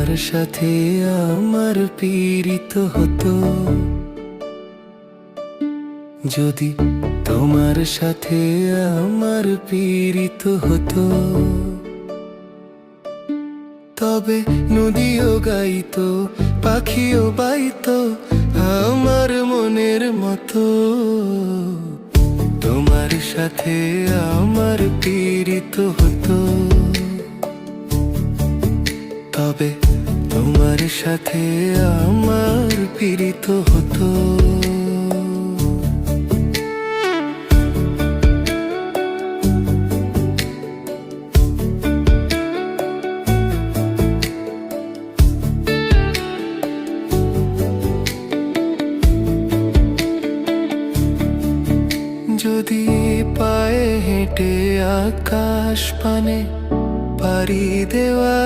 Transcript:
তোমার সাথে আমার পীড়িত হতো, যদি তোমার সাথে আমার পীড়িত হতো, তবে নদীও গাইতো, পাখিও বাইতো আমার মনের মতো। তোমার সাথে আমার পীড়িত হতো, তবে তোমার সাথে আমার পীড়িত হতো। যদি পায়ে হেঁটে আকাশ পানে পাড়ি দেওয়া